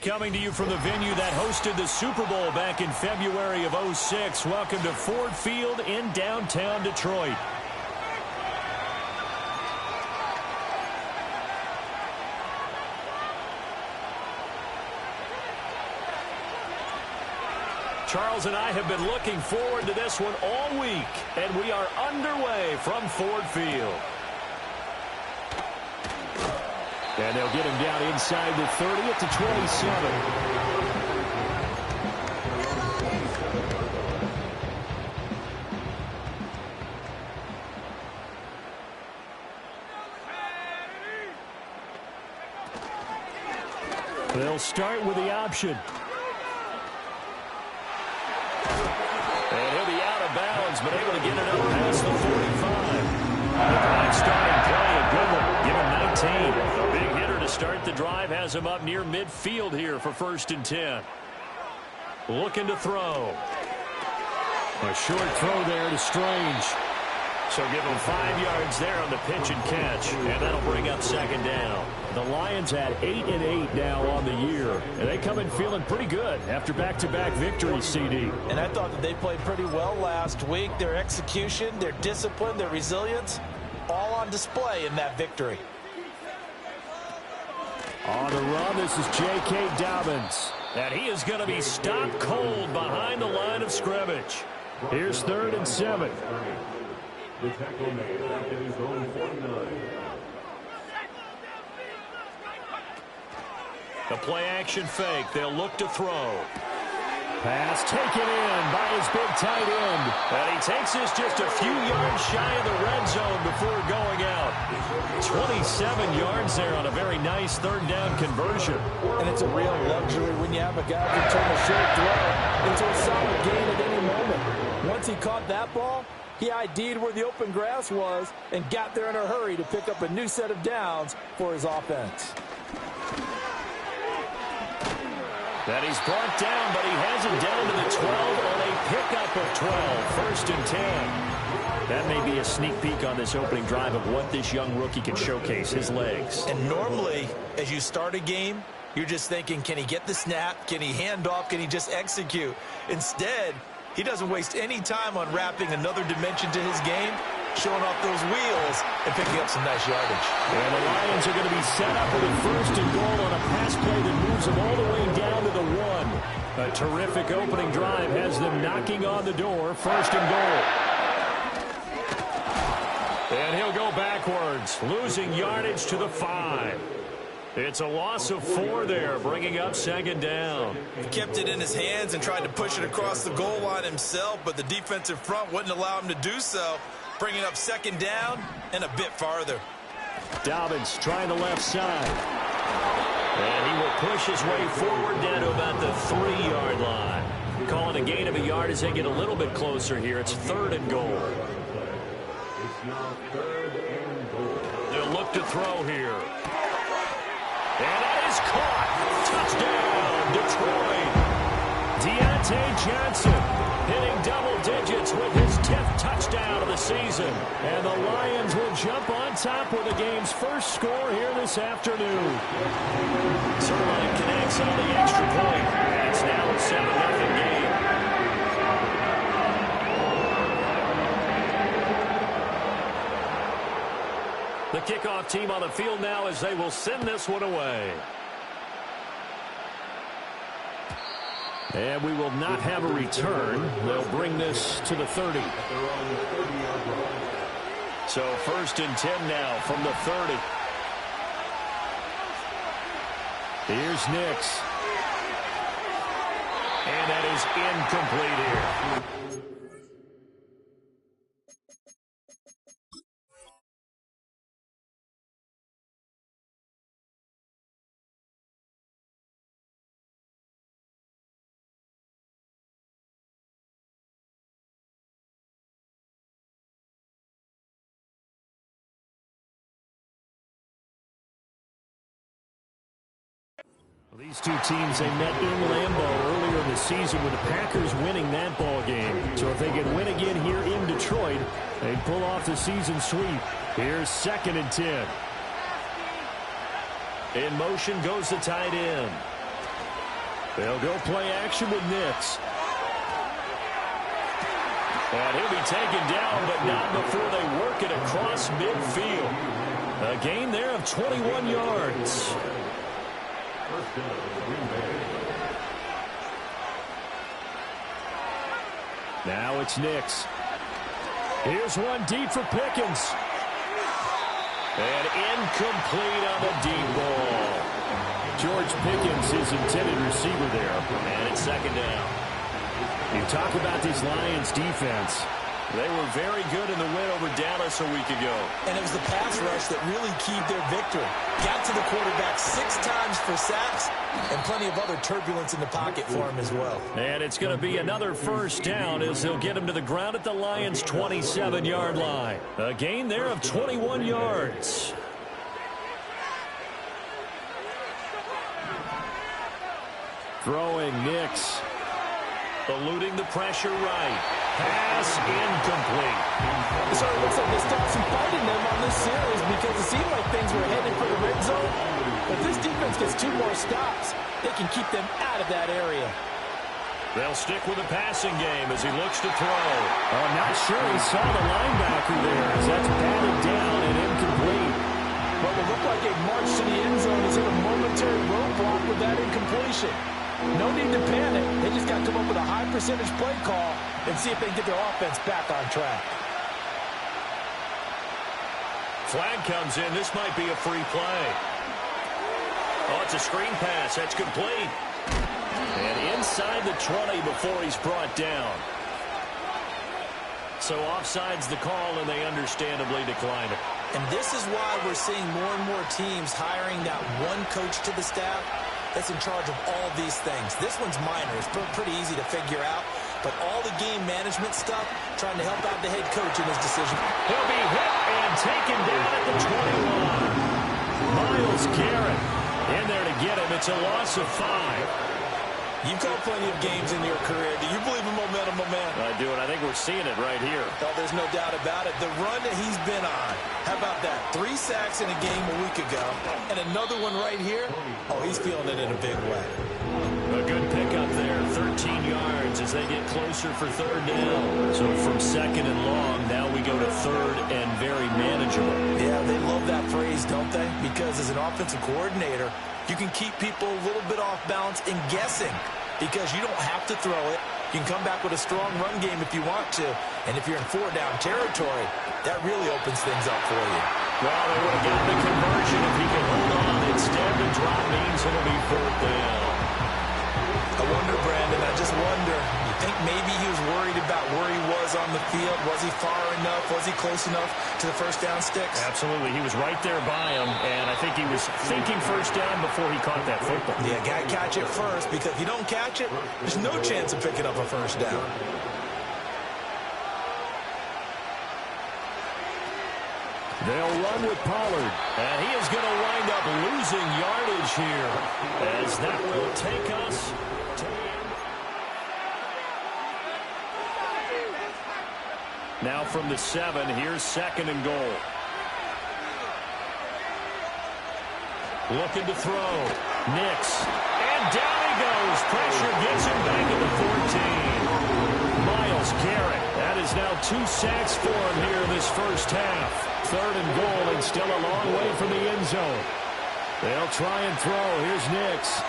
Coming to you from the venue that hosted the Super Bowl back in February of '06. Welcome to Ford Field in downtown Detroit. Charles and I have been looking forward to this one all week, and we are underway from Ford Field. And they'll get him down inside the 30 at the 27. They'll start with the option. And he'll be out of bounds, but able to get it up past the 45. The clock starting play, a good one. Give him 19. Big hitter to start the drive, has him up near midfield here for 1st and 10. Looking to throw. A short throw there to Strange. So give him 5 yards there on the pitch and catch, and that'll bring up 2nd down. The Lions at 8-8 now on the year, and they come in feeling pretty good after back-to-back victories, CD. And I thought that they played pretty well last week. Their execution, their discipline, their resilience, all on display in that victory. On the run, this is J.K. Dobbins. And he is going to be stopped cold behind the line of scrimmage. Here's 3rd and 7. The tackle made at his own 49. The play-action fake. They'll look to throw. Pass taken in by his big tight end. And he takes this just a few yards shy of the red zone before going out. 27 yards there on a very nice 3rd down conversion. And it's a real luxury when you have a guy who can turn a short throw into a solid gain at any moment. Once he caught that ball, he ID'd where the open grass was and got there in a hurry to pick up a new set of downs for his offense. That he's brought down, but he has it down to the 12 on a pickup of 12. 1st and 10. That may be a sneak peek on this opening drive of what this young rookie can showcase, his legs. And normally, as you start a game, you're just thinking, can he get the snap? Can he hand off? Can he just execute? Instead, he doesn't waste any time on wrapping another dimension to his game, showing off those wheels and picking up some nice yardage. And the Lions are going to be set up with a 1st and goal on a pass play that moves them all the way down to the 1. A terrific opening drive has them knocking on the door. 1st and goal. And he'll go backwards, losing yardage to the 5. It's a loss of 4 there, bringing up 2nd down. He kept it in his hands and tried to push it across the goal line himself, but the defensive front wouldn't allow him to do so, bringing up 2nd down and a bit farther. Dobbins trying the left side. And he will push his way forward down to about the 3-yard line. Calling a gain of a yard as they get a little bit closer here. It's 3rd and goal. It's now 3rd and goal. They'll look to throw here. And that is caught. Touchdown, Detroit. Deontay Johnson hitting double digits with his 10th touchdown of the season. And the Lions will jump on top with the game's first score here this afternoon. Zerline connects on the extra point. And it's now a 7-0 game. The kickoff team on the field now as they will send this one away. And we will not have a return. They'll bring this to the 30. So 1st and 10 now from the 30. Here's Nix. And that is incomplete here. These two teams, they met in Lambeau earlier in the season with the Packers winning that ball game. So if they can win again here in Detroit, they pull off the season sweep. Here's 2nd and 10. In motion goes the tight end. They'll go play action with Nix. And he'll be taken down, but not before they work it across midfield. A gain there of 21 yards. First down, Green Bay. Now it's Nix. Here's one deep for Pickens. And incomplete on the deep ball. George Pickens, his intended receiver there. And it's second down. You talk about this Lions defense. They were very good in the win over Dallas a week ago. And it was the pass rush that really keyed their victory. Got to the quarterback 6 times for sacks and plenty of other turbulence in the pocket for him as well. And it's going to be another first down as they'll get him to the ground at the Lions' 27-yard line. A gain there of 21 yards. Throwing Nix. Eluding the pressure right. Pass incomplete. It sort of looks like they stopped some fighting them on this series because it seemed like things were headed for the red zone. But if this defense gets 2 more stops, they can keep them out of that area. They'll stick with the passing game as he looks to throw. Oh, not sure he saw the linebacker there as that's batted down and incomplete. What will look like a march to the end zone is in a momentary roadblock with that incompletion. No need to panic. They just got to come up with a high percentage play call and see if they can get their offense back on track. Flag comes in. This might be a free play. Oh, it's a screen pass. That's complete. And inside the 20 before he's brought down. So offside's the call, and they understandably decline it. And this is why we're seeing more and more teams hiring that one coach to the staff that's in charge of all these things. This one's minor. It's pretty easy to figure out. But all the game management stuff, trying to help out the head coach in his decision. He'll be hit and taken down at the 21. Myles Garrett in there to get him. It's a loss of 5. You've called plenty of games in your career. Do you believe in momentum, my man? I do, and I think we're seeing it right here. Oh, there's no doubt about it. The run that he's been on. How about that? 3 sacks in a game a week ago. And another one right here. Oh, he's feeling it in a big way. A good pickup there. 13 yards as they get closer for third down. So from second and long, now we go to third and very manageable. Yeah, they love that phrase, don't they? Because as an offensive coordinator, you can keep people a little bit off balance and guessing because you don't have to throw it. You can come back with a strong run game if you want to. And if you're in 4-down territory, that really opens things up for you. Well, they would have gotten the conversion if he could hold on. Instead, the drop means it'll be fourth down. I wonder, Brandon, I just wonder, you think maybe he was worried about where he was on the field? Was he far enough? Was he close enough to the first down sticks? Absolutely. He was right there by him, and I think he was thinking first down before he caught that football. Yeah, got to catch it first, because if you don't catch it, there's no chance of picking up a first down. They'll run with Pollard, and he is going to wind up losing yardage here, as that will take us to the end. Now from the 7, here's second and goal. Looking to throw. Nix. And down he goes. Pressure gets him back at the 14. Myles Garrett. That is now 2 sacks for him here in this first half. Third and goal, and still a long way from the end zone. They'll try and throw. Here's Nix.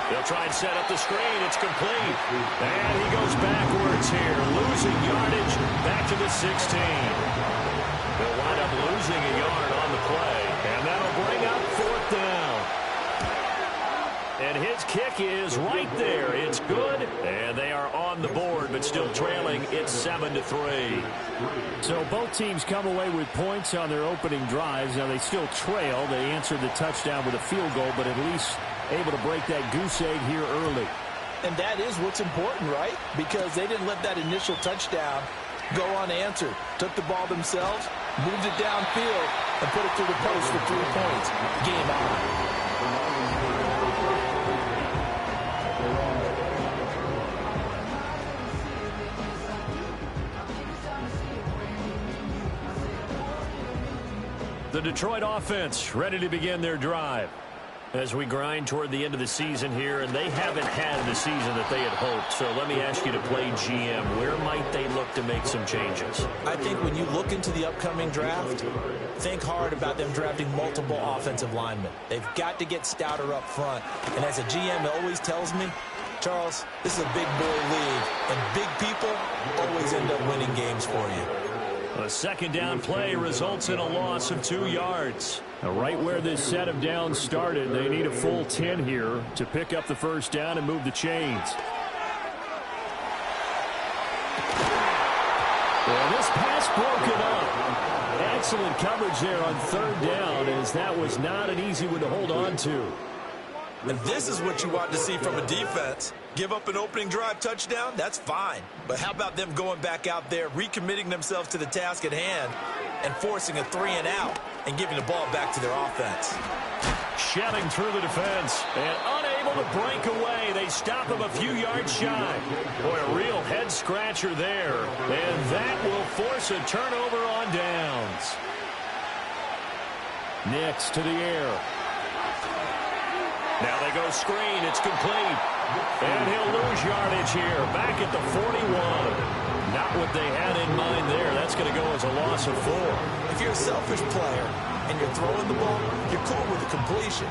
They'll try and set up the screen. It's complete. And he goes backwards here, losing yardage back to the 16. They'll wind up losing a yard on the play, and that'll bring up fourth down. And his kick is right there. It's good, and they are on the board, but still trailing. It's 7-3. So both teams come away with points on their opening drives. Now they still trail. They answered the touchdown with a field goal, but at least able to break that goose egg here early. And that is what's important, right? Because they didn't let that initial touchdown go unanswered. Took the ball themselves, moved it downfield, and put it through the post for 3 points. Game on. The Detroit offense ready to begin their drive. As we grind toward the end of the season here, and they haven't had the season that they had hoped. So let me ask you to play GM. Where might they look to make some changes? I think when you look into the upcoming draft, think hard about them drafting multiple offensive linemen. They've got to get stouter up front. And as a GM, it always tells me, Charles, this is a big boy league, and big people always end up winning games for you. A second down play results in a loss of 2 yards. Now, right where this set of downs started, they need a full 10 here to pick up the first down and move the chains. Well, this pass broken up. Excellent coverage there on third down, as that was not an easy one to hold on to. And this is what you want to see from a defense. Give up an opening drive touchdown, that's fine. But how about them going back out there, recommitting themselves to the task at hand, and forcing a 3-and-out and giving the ball back to their offense. Shelling through the defense and unable to break away. They stop him a few yards shy. Boy, a real head-scratcher there. And that will force a turnover on downs. Nix to the air. Now they go screen. It's complete. And he'll lose yardage here. Back at the 41. Not what they had in mind there. That's going to go as a loss of 4. If you're a selfish player and you're throwing the ball, you're cool with the completion.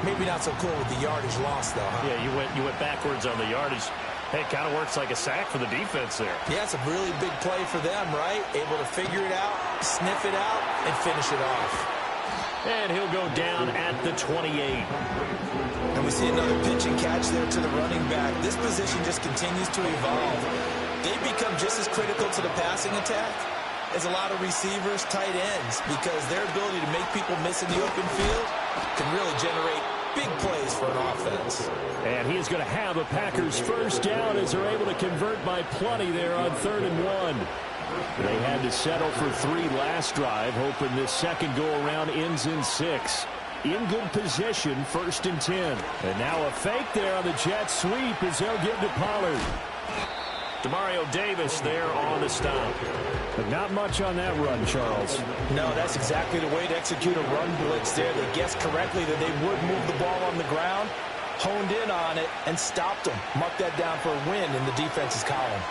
Maybe not so cool with the yardage loss, though, huh? Yeah, you went backwards on the yardage. Hey, it kind of works like a sack for the defense there. Yeah, it's a really big play for them, right? Able to figure it out, sniff it out, and finish it off. And he'll go down at the 28. And we see another pitch and catch there to the running back. This position just continues to evolve. They become just as critical to the passing attack as a lot of receivers, tight ends, because their ability to make people miss in the open field can really generate big plays for an offense. And he is going to have a Packers first down as they're able to convert by plenty there on 3rd and 1. They had to settle for 3 last drive, hoping this second go-around ends in 6. In good position, 1st and 10. And now a fake there on the jet sweep as they'll give to Pollard. Demario Davis there on the stop. But not much on that run, Charles. No, that's exactly the way to execute a run blitz there. They guessed correctly that they would move the ball on the ground, honed in on it, and stopped them. Mark that down for a win in the defense's column.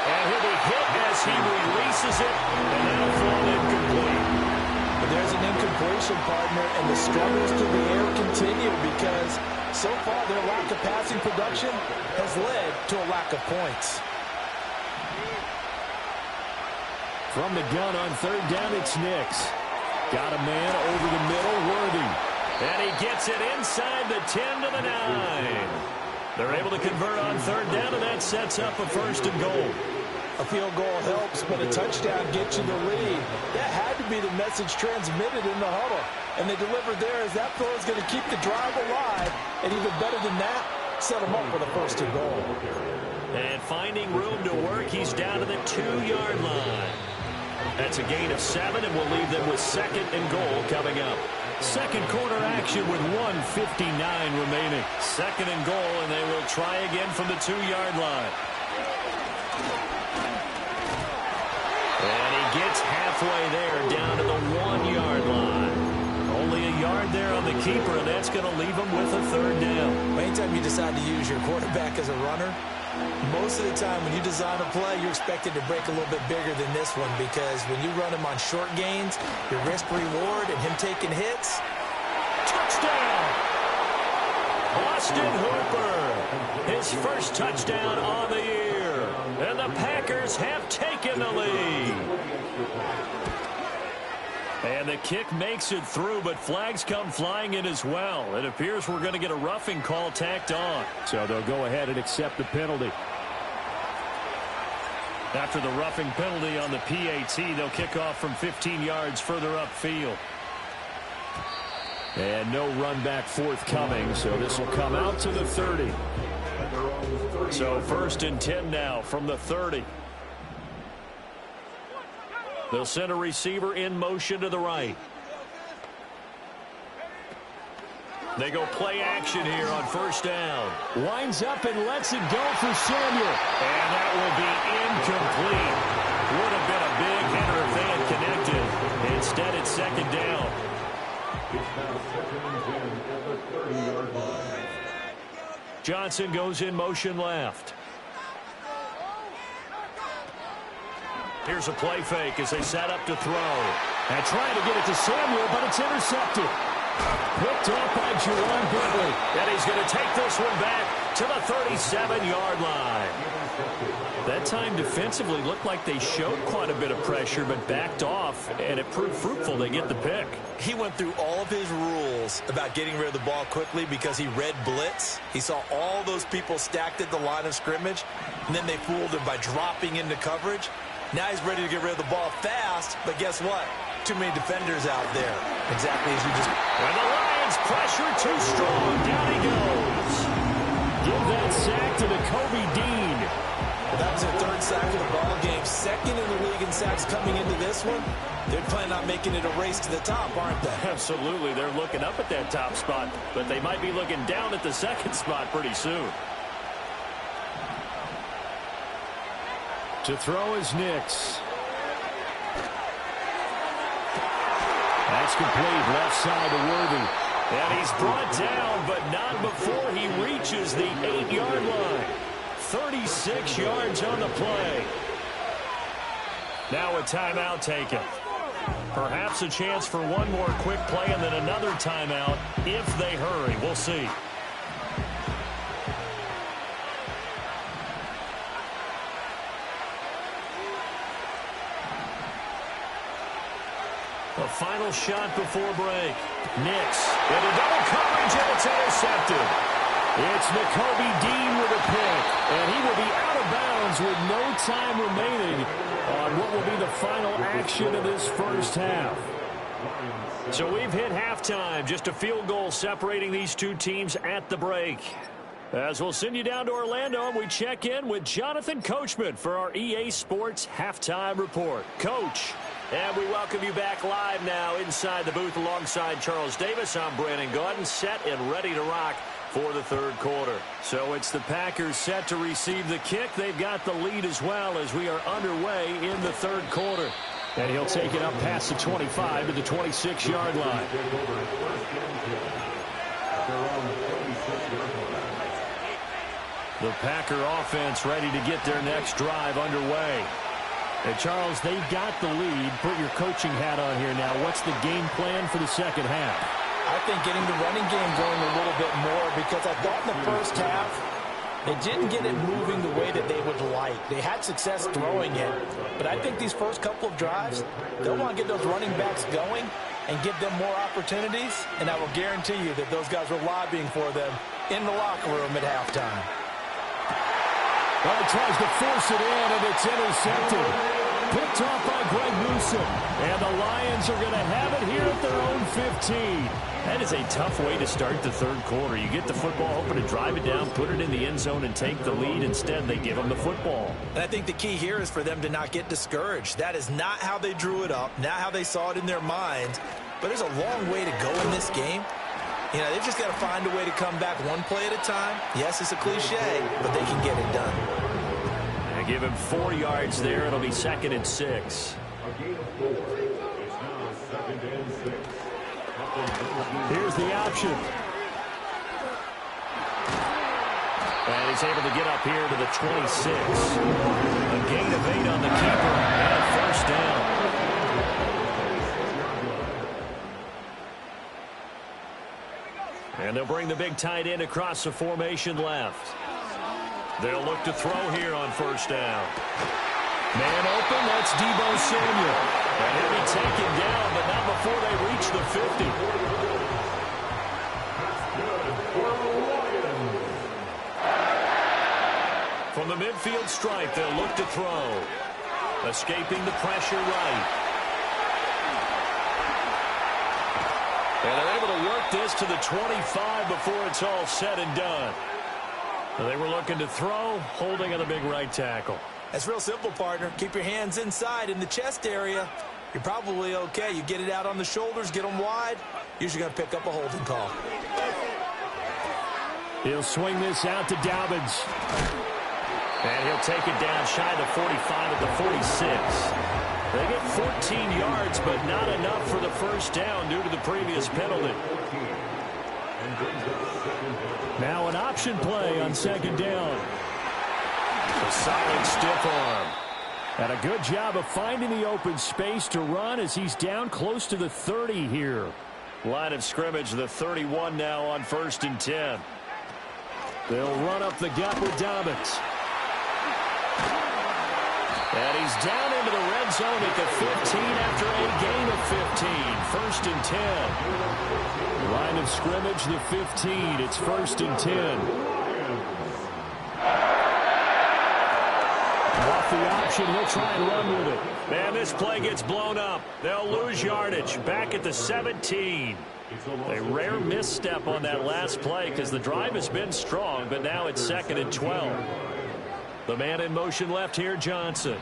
And he'll be hit as he releases it, and that'll fall incomplete. But there's an incompletion, partner, and the struggles to the air continue because so far their lack of passing production has led to a lack of points. From the gun on 3rd down, it's Nix. Got a man over the middle, Worthy. And he gets it inside the 10 to the 9. They're able to convert on 3rd down, and that sets up a 1st and goal. A field goal helps, but a touchdown gets you the lead. That had to be the message transmitted in the huddle. And they delivered there as that throw is going to keep the drive alive. And even better than that, set them up with a 1st and goal. And finding room to work, he's down to the 2-yard line. That's a gain of 7, and we'll leave them with 2nd and goal coming up. Second quarter action with 1:59 remaining. 2nd and goal, and they will try again from the 2-yard line. And he gets halfway there, down to the 1-yard line. Only a yard there on the keeper, and that's going to leave him with a 3rd down. Anytime you decide to use your quarterback as a runner, most of the time when you design a play, you're expected to break a little bit bigger than this one because when you run him on short gains, your risk-reward and him taking hits. Touchdown! Austin Hooper, his first touchdown on the year. And the Packers have taken the lead. And the kick makes it through, but flags come flying in as well. It appears we're going to get a roughing call tacked on. So they'll go ahead and accept the penalty. After the roughing penalty on the PAT, they'll kick off from 15 yards further upfield. And no run back forthcoming, so this will come out to the 30. So 1st and 10 now from the 30. They'll send a receiver in motion to the right. They go play action here on 1st down. Winds up and lets it go for Samuel. And that will be incomplete. Would have been a big hitter if they had connected. Instead, it's 2nd down. It's now 2nd and 10 at the 30-yard line. Johnson goes in motion left. Here's a play fake as they set up to throw. And trying to get it to Samuel, but it's intercepted. Picked up by Juwan Bentley. And he's going to take this one back to the 37-yard line. That time defensively looked like they showed quite a bit of pressure but backed off, and it proved fruitful. They get the pick. He went through all of his rules about getting rid of the ball quickly because he read blitz. He saw all those people stacked at the line of scrimmage, and then they fooled him by dropping into coverage. Now he's ready to get rid of the ball fast, but guess what? Too many defenders out there. Exactly as you just... And the Lions pressure too strong. Down he goes. Give that sack to Nakobe Dean. Well, that was their third sack of the ball game. Second in the league in sacks coming into this one. They're planning on making it a race to the top, aren't they? Absolutely. They're looking up at that top spot, but they might be looking down at the second spot pretty soon. To throw is Nix. That's complete. Left side to Worthy. And he's brought down, but not before he reaches the 8-yard line. 36 yards on the play. Now a timeout taken. Perhaps a chance for one more quick play and then another timeout if they hurry. We'll see. A final shot before break. Nix into double coverage, and it's intercepted. It's Nakobe Dean with a pick, and he will be out of bounds with no time remaining on what will be the final action of this first half. So we've hit halftime, just a field goal separating these two teams at the break. As we'll send you down to Orlando, and we check in with Jonathan Coachman for our EA Sports Halftime Report. Coach. And we welcome you back live now inside the booth alongside Charles Davis. I'm Brandon Gaudin, set and ready to rock for the third quarter. So it's the Packers set to receive the kick. They've got the lead as well as we are underway in the third quarter. And he'll take it up past the 25 to the 26-yard line. The Packer offense ready to get their next drive underway. And Charles, they've got the lead. Put your coaching hat on here now. What's the game plan for the second half? I think getting the running game going a little bit more, because I thought in the first half they didn't get it moving the way that they would like. They had success throwing it, but I think these first couple of drives, they'll want to get those running backs going and give them more opportunities, and I will guarantee you that those guys were lobbying for them in the locker room at halftime. Well, he tries to force it in, and it's intercepted. Picked off by Greg Newsome. And the Lions are going to have it here at their own 15. That is a tough way to start the third quarter. You get the football, hoping to drive it down, put it in the end zone, and take the lead. Instead, they give them the football. And I think the key here is for them to not get discouraged. That is not how they drew it up, not how they saw it in their minds. But there's a long way to go in this game. You know, they've just got to find a way to come back one play at a time. Yes, it's a cliche, but they can get it done. And give him 4 yards there. It'll be 2nd and 6. A gain of 4. It's now 2nd and 6. Here's the option. And he's able to get up here to the 26. A gain of 8 on the keeper and a first down. And they'll bring the big tight end across the formation left. They'll look to throw here on first down. Man open, that's Deebo Samuel. And he'll be taken down, but not before they reach the 50. From the midfield stripe, they'll look to throw. Escaping the pressure right. And they're able to work this to the 25 before it's all said and done. They were looking to throw, holding on the big right tackle. That's real simple, partner. Keep your hands inside in the chest area. You're probably okay. You get it out on the shoulders, get them wide. Usually going to pick up a holding call. He'll swing this out to Dobbins. And he'll take it down shy of the 45 at the 46. They get 14 yards, but not enough for the first down due to the previous penalty. Now an option play on second down. A solid stiff arm. And a good job of finding the open space to run as he's down close to the 30 here. Line of scrimmage, the 31 now on 1st and 10. They'll run up the gut with Dobbins. And he's down into the red zone at the 15 after a gain of 15. 1st and 10. Line of scrimmage, the 15. It's 1st and 10. Off the option, he'll try and run with it. And this play gets blown up. They'll lose yardage. Back at the 17. A rare misstep on that last play because the drive has been strong, but now it's 2nd and 12. The man in motion left here, Johnson.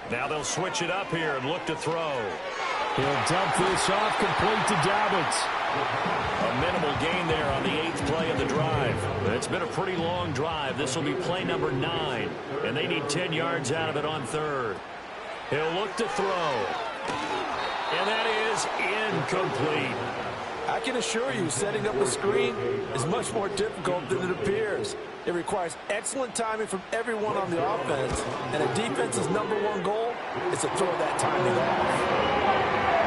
Now they'll switch it up here and look to throw. He'll dump this off, complete to Dobbins. A minimal gain there on the 8th play of the drive. It's been a pretty long drive. This will be play number 9, and they need 10 yards out of it on 3rd. He'll look to throw. And that is incomplete. I can assure you, setting up a screen is much more difficult than it appears. It requires excellent timing from everyone on the offense, and a defense's #1 goal is to throw that timing off.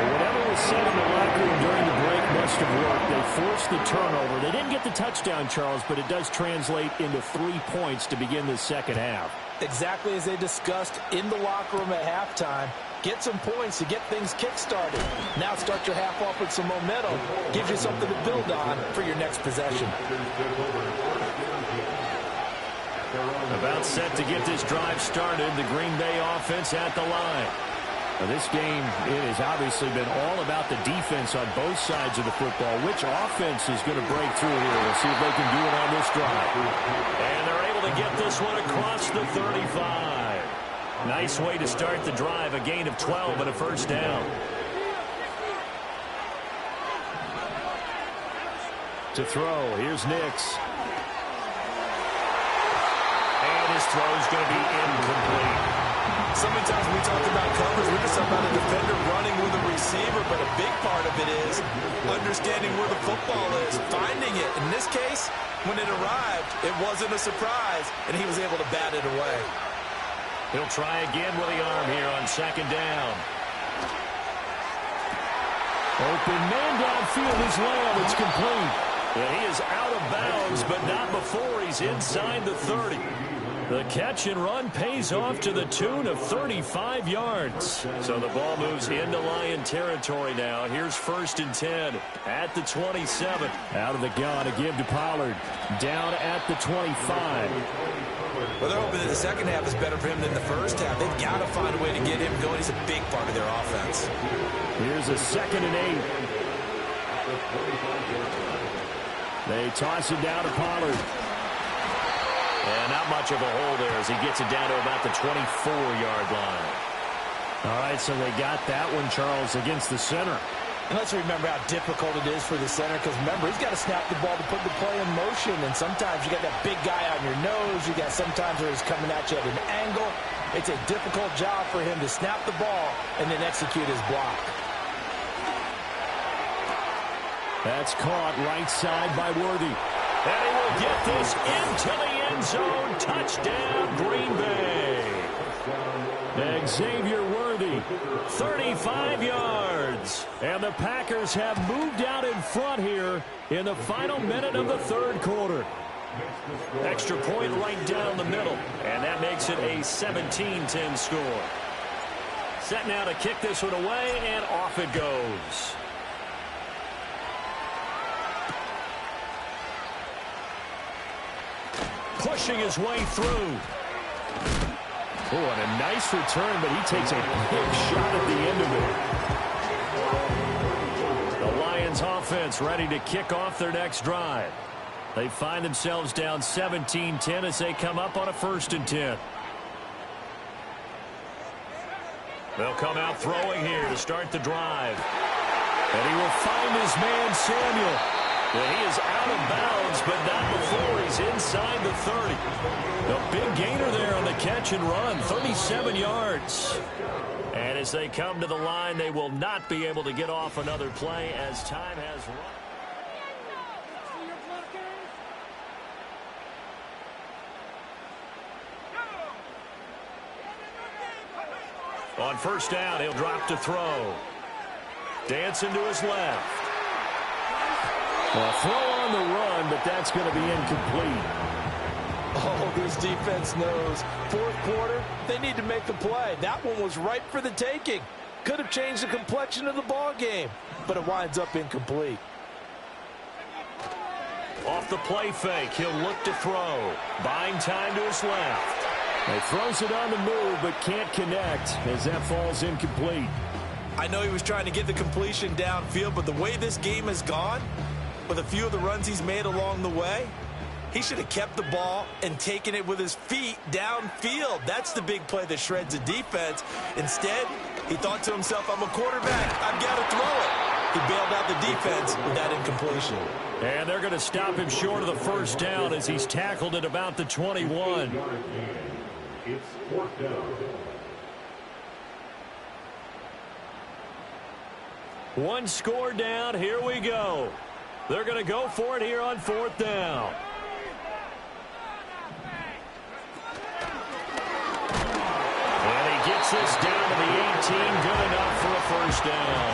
Whatever was said in the locker room during the break must have worked. They forced the turnover. They didn't get the touchdown, Charles, but it does translate into 3 points to begin the second half. Exactly as they discussed in the locker room at halftime. Get some points to get things kick-started. Now start your half off with some momentum. Gives you something to build on for your next possession. About set to get this drive started. The Green Bay offense at the line. Now this game, it has obviously been all about the defense on both sides of the football. Which offense is going to break through here? We'll see if they can do it on this drive. And they're able to get this one across the 35. Nice way to start the drive. A gain of 12 and a first down. To throw, here's Nix. And his throw is going to be incomplete. So many times when we talk about covers, we're just talking about a defender running with a receiver, but a big part of it is understanding where the football is, finding it. In this case, when it arrived, it wasn't a surprise, and he was able to bat it away. He'll try again with the arm here on second down. Open man downfield is Lamb. It's complete. And he is out of bounds, but not before he's inside the 30. The catch and run pays off to the tune of 35 yards. So the ball moves into Lion territory now. Here's 1st and 10 at the 27. Out of the gun, a give to Pollard. Down at the 25. Well, they're hoping that the second half is better for him than the first half. They've got to find a way to get him going. He's a big part of their offense. Here's a 2nd and 8. They toss it down to Pollard. And not much of a hole there as he gets it down to about the 24-yard line. All right, so they got that one, Charles, against the center. And let's remember how difficult it is for the center, because remember, he's got to snap the ball to put the play in motion, and sometimes you got that big guy on your nose. You got sometimes where he's coming at you at an angle. It's a difficult job for him to snap the ball and then execute his block. That's caught right side by Worthy. And he will get this into the end zone. Touchdown, Green Bay. Xavier Worthy, 35 yards. And the Packers have moved out in front here in the final minute of the 3rd quarter. Extra point right down the middle. And that makes it a 17-10 score. Set now to kick this one away, and off it goes. Pushing his way through. Oh, and a nice return, but he takes a big shot at the end of it. The Lions offense ready to kick off their next drive. They find themselves down 17-10 as they come up on a 1st and 10. They'll come out throwing here to start the drive. And he will find his man, Samuel. Well, he is out of bounds, but not before he's inside the 30. A big gainer there on the catch and run, 37 yards. And as they come to the line, they will not be able to get off another play as time has run. On first down, he'll drop to throw. Dancing to his left. A throw on the run, but that's going to be incomplete. Oh, this defense knows. Fourth quarter, they need to make a play. That one was ripe for the taking. Could have changed the complexion of the ball game, but it winds up incomplete. Off the play fake, he'll look to throw. Buying time to his left. He throws it on the move, but can't connect as that falls incomplete. I know he was trying to get the completion downfield, but the way this game has gone, with a few of the runs he's made along the way, he should have kept the ball and taken it with his feet downfield. That's the big play that shreds the defense. Instead, he thought to himself, I'm a quarterback. I've got to throw it. He bailed out the defense with that incompletion. And they're going to stop him short of the first down as he's tackled at about the 21. It's fourth down. One score down. Here we go. They're going to go for it here on fourth down. And he gets this down to the 18. Good enough for a first down.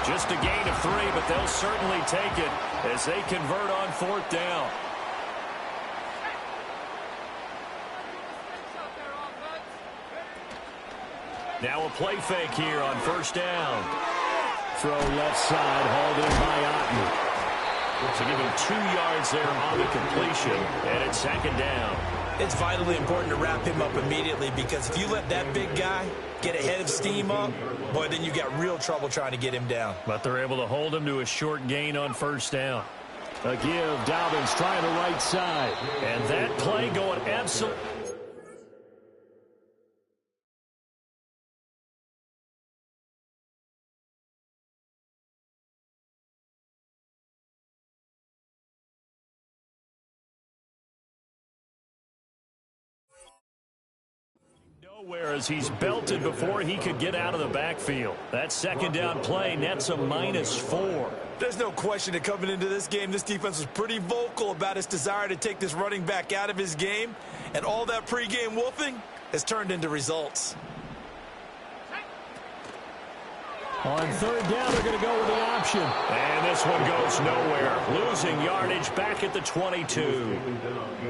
Just a gain of 3, but they'll certainly take it as they convert on fourth down. Now a play fake here on first down. Throw left side, hauled in by Otten. So give him 2 yards there on the completion, and it's second down. It's vitally important to wrap him up immediately, because if you let that big guy get ahead of steam up, boy, then you got real trouble trying to get him down. But they're able to hold him to a short gain on first down. A give, Dobbins trying the right side. And that play going absolutely. Whereas he's belted before he could get out of the backfield. That second down play nets a -4. There's no question that coming into this game, this defense was pretty vocal about its desire to take this running back out of his game. And all that pregame wolfing has turned into results. On third down, they're going to go with the option. And this one goes nowhere. Losing yardage back at the 22.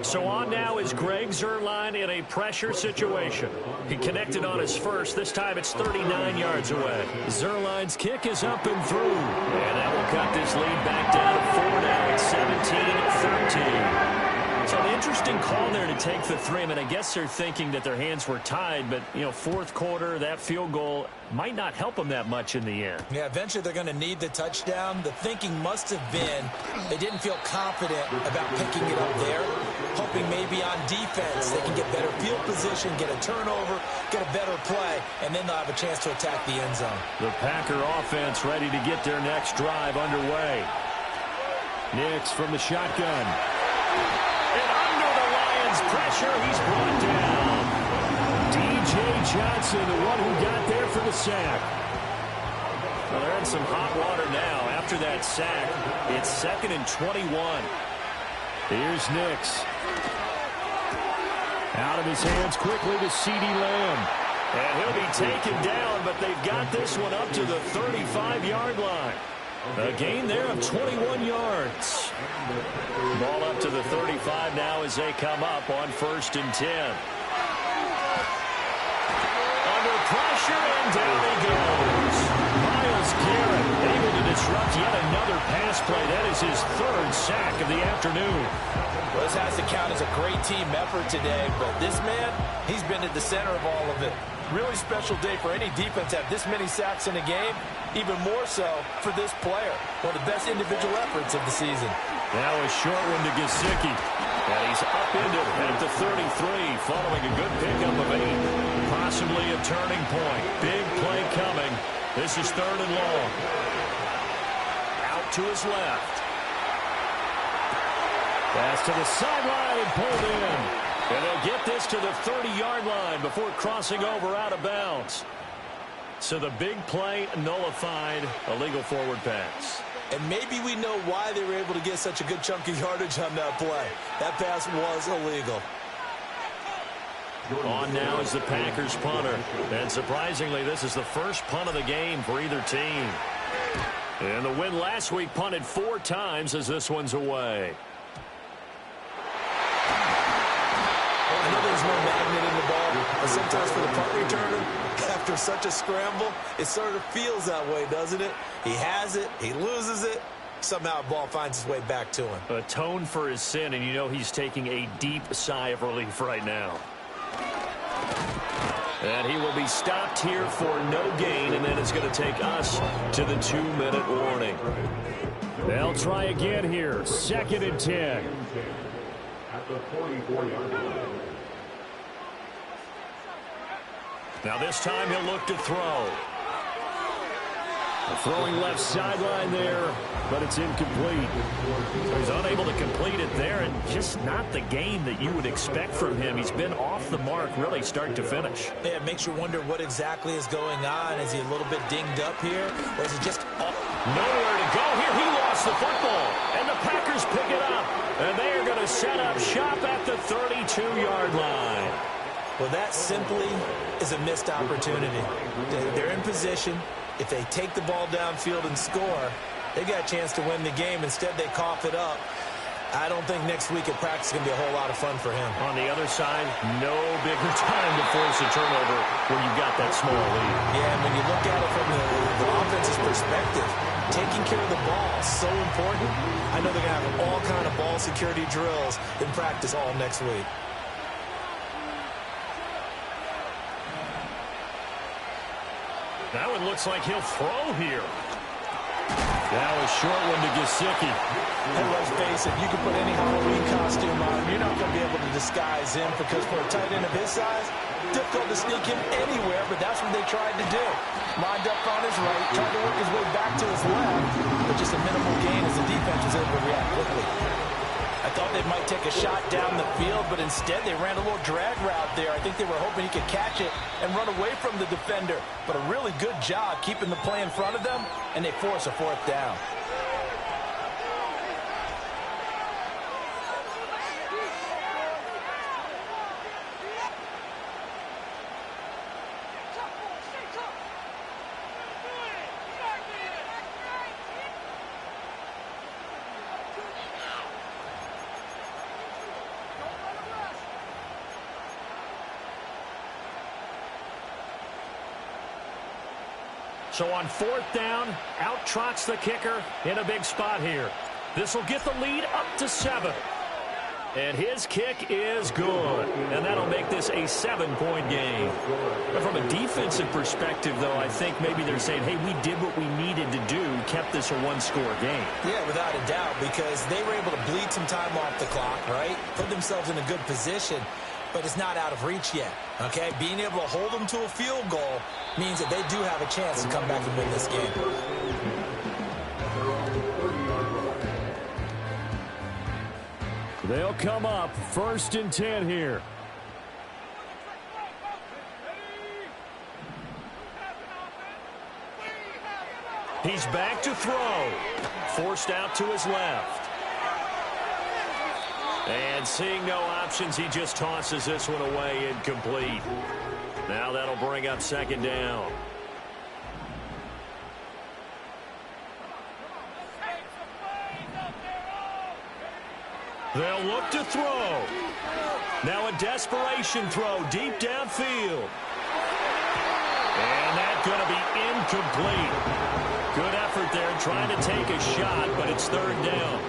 So on now is Greg Zuerlein in a pressure situation. He connected on his first. This time it's 39 yards away. Zuerlein's kick is up and through. And that will cut this lead back down to 4 now. It's 17-13. So an interesting call there to take the 3. I mean, I guess they're thinking that their hands were tied, but, you know, fourth quarter, that field goal might not help them that much in the end. Yeah, eventually they're going to need the touchdown. The thinking must have been they didn't feel confident about picking it up there, hoping maybe on defense they can get better field position, get a turnover, get a better play, and then they'll have a chance to attack the end zone. The Packer offense ready to get their next drive underway. Nix from the shotgun. And under the Lions' pressure, he's brought down. D.J. Johnson, the one who got there for the sack. Well, they're in some hot water now. After that sack, it's 2nd and 21. Here's Nix. Out of his hands quickly to CeeDee Lamb. And he'll be taken down, but they've got this one up to the 35-yard line. A gain there of 21 yards. Ball up to the 35 now as they come up on 1st and 10. Under pressure, and down he goes. Myles Garrett able to disrupt yet another pass play. That is his 3rd sack of the afternoon. Well, this has to count as a great team effort today, but this man, he's been at the center of all of it. Really special day for any defense to have this many sacks in a game, even more so for this player. One of the best individual efforts of the season. Now a short one to Gesicki. And he's upended at the 33 following a good pickup of 8. Possibly a turning point. Big play coming. This is 3rd and long. Out to his left. Pass to the sideline and pulled in. And they'll get this to the 30-yard line before crossing over out of bounds. So the big play nullified, a legal forward pass. And maybe we know why they were able to get such a good chunk of yardage on that play. That pass was illegal. On now is the Packers punter. And surprisingly, this is the first punt of the game for either team. And the win last week punted 4 times as this one's away. I know there's no magnet in the ball, but sometimes for the punt returner, after such a scramble, it sort of feels that way, doesn't it? He has it, he loses it, somehow the ball finds its way back to him. Atone for his sin, and you know he's taking a deep sigh of relief right now. And he will be stopped here for no gain, and then it's going to take us to the 2-minute warning. They'll try again here, 2nd and 10. At the 44-yard line. Now this time he'll look to throw. Throwing left sideline there, but it's incomplete. So he's unable to complete it there, and just not the game that you would expect from him. He's been off the mark really start to finish. Yeah, it makes you wonder what exactly is going on. Is he a little bit dinged up here, or is he just nowhere to go here? He lost the football, and the Packers pick it up, and they are going to set up shop at the 32-yard line. Well, that simply is a missed opportunity. They're in position. If they take the ball downfield and score, they got a chance to win the game. Instead, they cough it up. I don't think next week at practice is going to be a whole lot of fun for him. On the other side, no bigger time to force a turnover when you've got that small lead. Yeah, and when you look at it from the offense's perspective, taking care of the ball is so important. I know they're going to have all kind of ball security drills in practice all next week. That one looks like he'll throw here. That was short one to Gesicki. And let's face it, you can put any Halloween costume on him. You're not going to be able to disguise him because for a tight end of his size, difficult to sneak him anywhere, but that's what they tried to do. Lined up on his right, tried to work his way back to his left, but just a minimal gain as the defense was able to react quickly. I thought they might take a shot down the field, but instead they ran a little drag route there. I think they were hoping he could catch it and run away from the defender. But a really good job keeping the play in front of them, and they force a 4th down. So on 4th down, out trots the kicker in a big spot here. This will get the lead up to 7. And his kick is good. And that'll make this a 7-point game. But from a defensive perspective, though, I think maybe they're saying, hey, we did what we needed to do, kept this a 1-score game. Yeah, without a doubt, because they were able to bleed some time off the clock, right? Put themselves in a good position, but it's not out of reach yet, okay? Being able to hold them to a field goal means that they do have a chance to come back and win this game. They'll come up 1st and 10 here. He's back to throw. Forced out to his left. And seeing no options, he just tosses this one away incomplete. Now that'll bring up 2nd down. They'll look to throw. Now a desperation throw deep downfield. And that's going to be incomplete. Good effort there trying to take a shot, but it's 3rd down.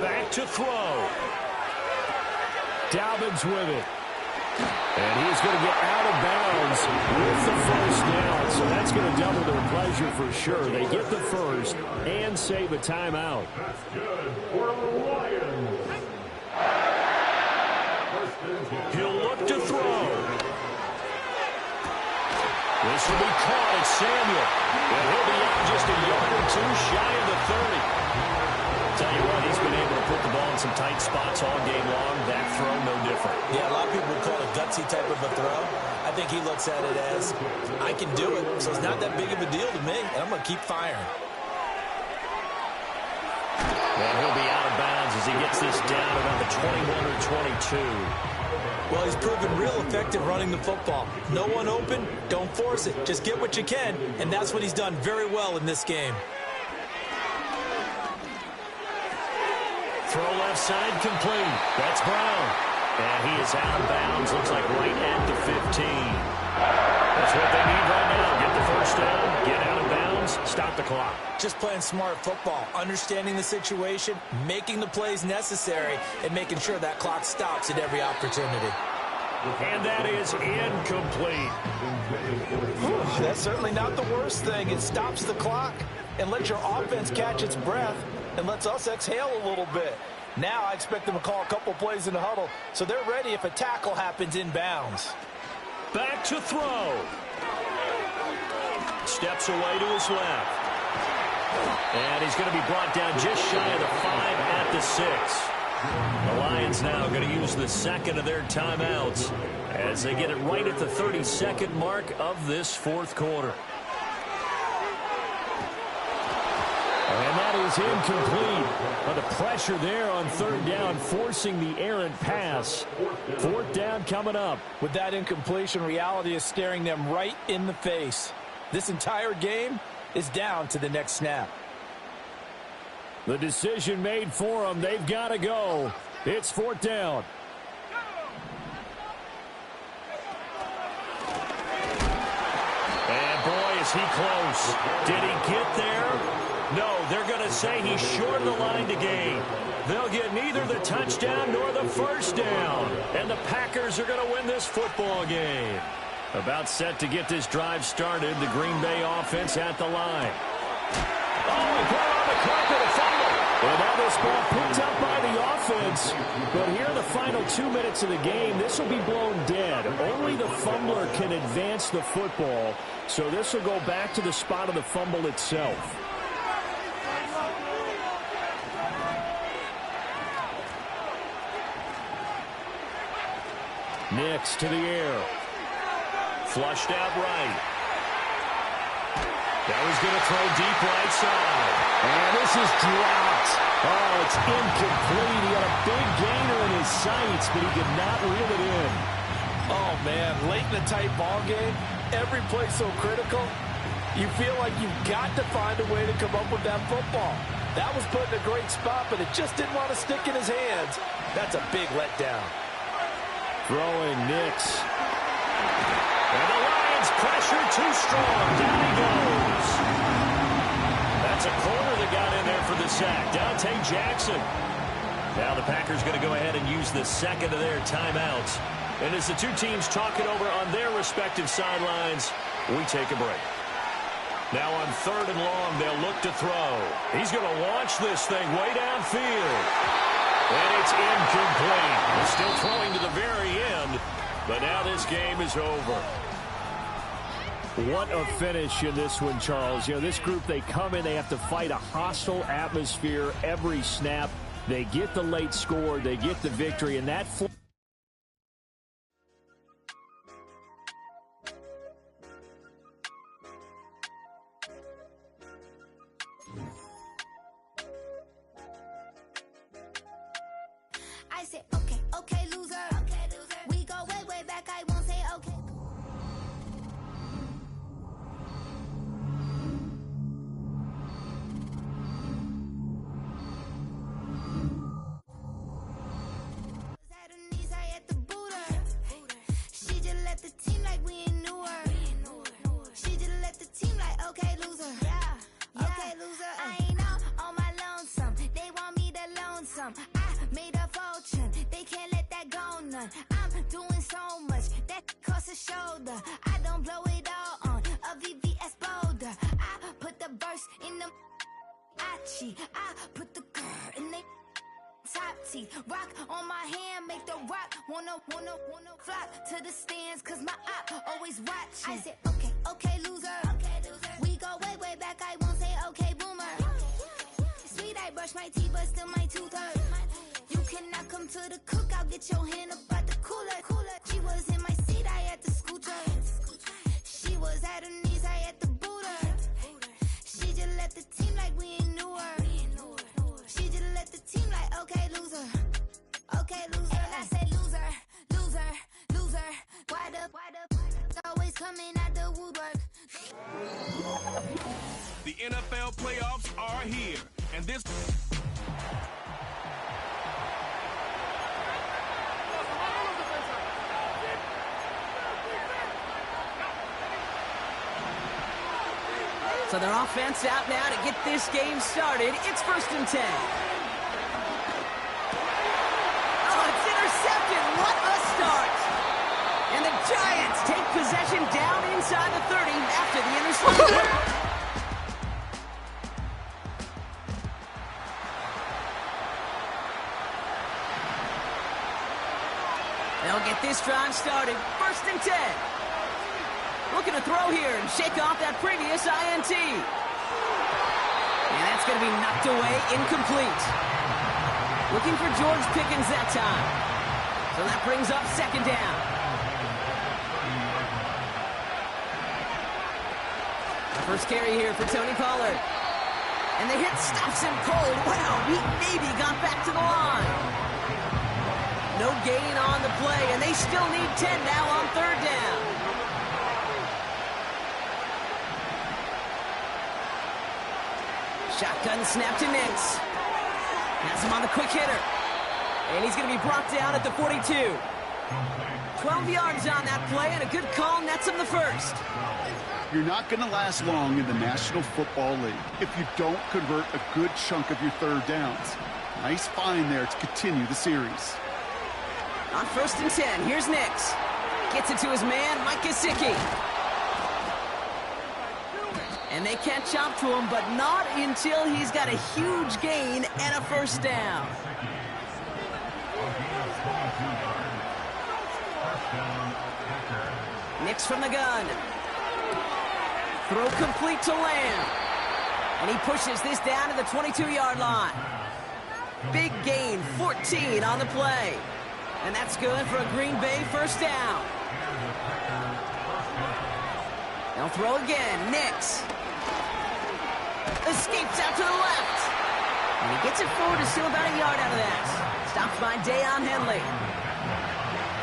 Back to throw. Dobbins with it. And he's going to get out of bounds with the 1st down. So that's going to double their pleasure for sure. They get the 1st and save a timeout. That's good for the Lions. First and 10. He'll look to throw. This will be caught at Samuel. And he'll be out just a yard or two shy of the 30. Tell you what, he's been able to put the ball in some tight spots all game long. That throw, no different. Yeah, a lot of people would call it a gutsy type of a throw. I think he looks at it as, I can do it, so it's not that big of a deal to me, and I'm going to keep firing. And he'll be out of bounds as he gets this down around the 21 or 22. Well, he's proven real effective running the football. No one open, don't force it. Just get what you can, and that's what he's done very well in this game. Throw left side complete. That's Brown. And he is out of bounds. Looks like right at the 15. That's what they need right now. Get the first down, get out of bounds, stop the clock. Just playing smart football, understanding the situation, making the plays necessary, and making sure that clock stops at every opportunity. And that is incomplete. Whew, that's certainly not the worst thing. It stops the clock and lets your offense catch its breath and lets us exhale a little bit. Now I expect them to call a couple plays in the huddle, so they're ready if a tackle happens inbounds. Back to throw. Steps away to his left. And he's going to be brought down just shy of the 5 at the 6. The Lions now going to use the second of their timeouts as they get it right at the 32nd mark of this fourth quarter. And that is incomplete. But the pressure there on third down, forcing the errant pass. Fourth down coming up. With that incompletion, reality is staring them right in the face. This entire game is down to the next snap. The decision made for them. They've got to go. It's fourth down. And boy, is he close. Did he get there? No, they're going to say he's short of the line to gain. They'll get neither the touchdown nor the first down. And the Packers are going to win this football game. About set to get this drive started, the Green Bay offense at the line. Oh, he put it on the carpet, a fumble. And now this ball picked up by the offense. But here in the final 2 minutes of the game, this will be blown dead. Only the fumbler can advance the football. So this will go back to the spot of the fumble itself. Nix to the air. Flushed out right. That was going to throw deep right side. And this is dropped. Oh, it's incomplete. He had a big gainer in his sights, but he could not reel it in. Oh, man, late in a tight ball game, every play so critical, you feel like you've got to find a way to come up with that football. That was put in a great spot, but it just didn't want to stick in his hands. That's a big letdown. Throwing Nix. And the Lions pressure too strong. Down he goes. That's a corner that got in there for the sack. Dante Jackson. Now the Packers going to go ahead and use the second of their timeouts. And as the two teams talk it over on their respective sidelines, we take a break. Now on third and long, they'll look to throw. He's going to launch this thing way downfield. And it's incomplete. He's still throwing to the very end, but now this game is over. What a finish in this one, Charles. You know, this group, they come in, they have to fight a hostile atmosphere every snap. They get the late score, they get the victory, and that I said, okay, okay, loser. Okay, loser. We go way, way back. I won't say okay. At the booter. She just left the team like we ain't knew her. She just left the team like, okay, loser. Yeah, okay, loser. I ain't on my lonesome. They want me to loan some. I made a fortune. They can't let that go none. I'm doing so much that costs a shoulder. I don't blow it all on a VVS boulder. I put the verse in the Achi. I put the girl in the top teeth. Rock on my hand, make the rock wanna flock to the stands, cause my op always watching. I said, okay. Okay, loser. We go way, way back. I won't say okay, boomer. Sweet, I brush my teeth, but still my tooth hurt. You cannot come to the cookout. Get your hand up at the cooler. She was in my seat. I had to scoot her. She was at her knees. I had to boot her. She just left the team like we ain't knew her. She just left the team like okay, loser. Okay, loser. And I say loser, loser, loser. Why the always coming at the woodwork? The NFL playoffs are here, and this. So their offense out now to get this game started. It's 1st and 10. Oh, it's intercepted. What a start. And the Giants take possession down inside the 30 after the interception. They'll get this drive started. 1st and 10. Looking to throw here and shake off that previous INT. And that's going to be knocked away, incomplete. Looking for George Pickens that time. So that brings up 2nd down. First carry here for Tony Pollard. And the hit stops him cold. Wow, he maybe got back to the line. No gain on the play, and they still need 10 now on 3rd down. Shotgun snap to Nix. Has him on the quick hitter. And he's going to be brought down at the 42. 12 yards on that play, and a good call nets him the first. You're not going to last long in the National Football League if you don't convert a good chunk of your 3rd downs. Nice find there to continue the series. On 1st and 10, here's Nix. Gets it to his man, Mike Gesicki. And they catch up to him, but not until he's got a huge gain and a 1st down. Nix from the gun. Throw complete to Lamb. And he pushes this down to the 22-yard line. Big gain, 14 on the play. And that's good for a Green Bay 1st down. They'll throw again. Nix. Escapes out to the left. And he gets it forward to steal about a yard out of that. Stopped by Deion Henley.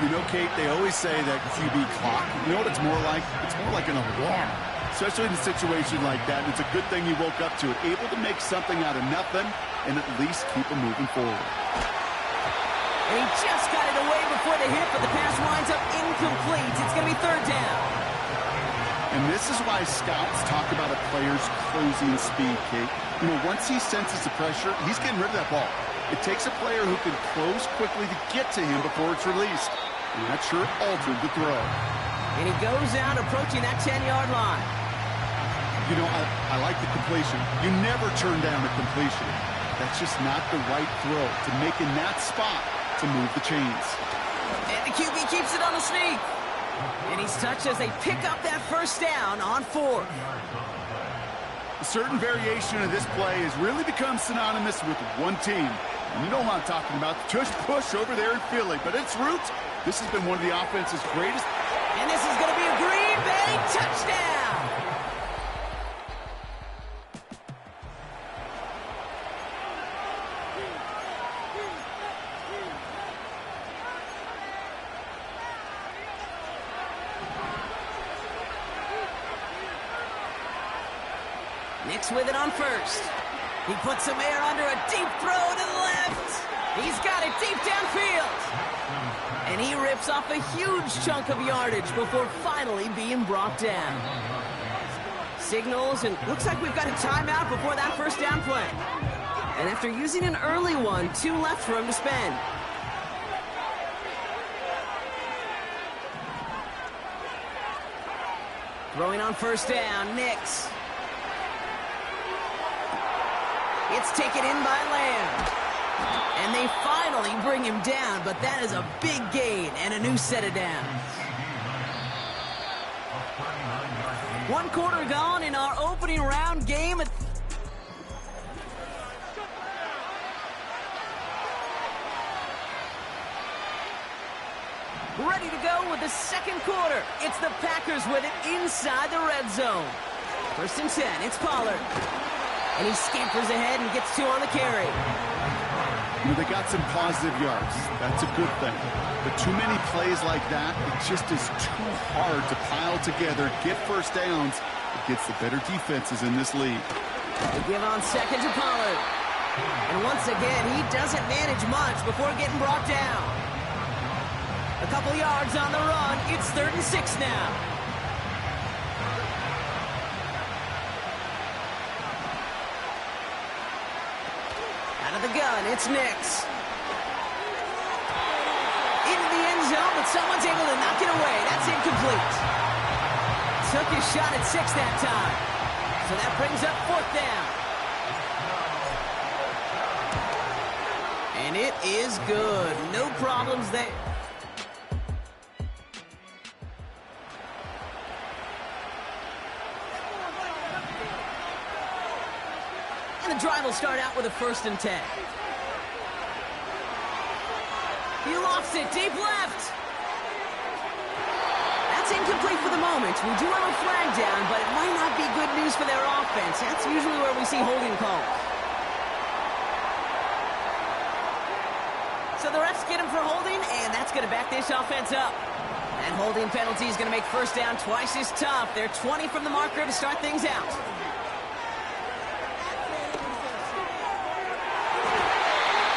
You know, Kate, they always say that QB clock, you know what it's more like? It's more like an alarm. Especially in a situation like that. It's a good thing he woke up to it. Able to make something out of nothing and at least keep him moving forward. And he just got it away before the hit, but the pass winds up incomplete. It's going to be 3rd down. And this is why scouts talk about a player's closing speed, Kate. You know, once he senses the pressure, he's getting rid of that ball. It takes a player who can close quickly to get to him before it's released. And that sure altered the throw. And he goes out approaching that 10-yard line. You know, I like the completion. You never turn down a completion. That's just not the right throw to make in that spot to move the chains. And the QB keeps it on the sneak. And he's touched as they pick up that 1st down on 4th. A certain variation of this play has really become synonymous with one team. And you know what I'm talking about, the tush push over there in Philly. But its roots, this has been one of the offense's greatest. And this is going to be a Green Bay touchdown. Nix with it on 1st. He puts some air under a deep throw to the left. He's got it deep downfield. And he rips off a huge chunk of yardage before finally being brought down. Signals, and looks like we've got a timeout before that 1st down play. And after using an early one, 2 left for him to spend. Throwing on 1st down, Nix. It's taken in by Lamb. And they finally bring him down, but that is a big gain and a new set of downs. 1 quarter gone in our opening round game. Ready to go with the second quarter. It's the Packers with it inside the red zone. 1st and 10, it's Pollard. And he scampers ahead and gets 2 on the carry. They got some positive yards. That's a good thing. But too many plays like that, it just is too hard to pile together, get first downs against the better defenses in this league. They give on 2nd to Pollard. And once again, he doesn't manage much before getting brought down. A couple yards on the run. It's 3rd and 6 now. Out of the gun, it's Nix. Into the end zone, but someone's able to knock it away. That's incomplete. Took his shot at 6 that time. So that brings up 4th down. And it is good. No problems there. And the drive will start out with a 1st and 10. He lofts it deep left. That's incomplete for the moment. We do have a flag down, but it might not be good news for their offense. That's usually where we see holding calls. So the refs get him for holding, and that's going to back this offense up. That holding penalty is going to make 1st down twice as tough. They're 20 from the marker to start things out.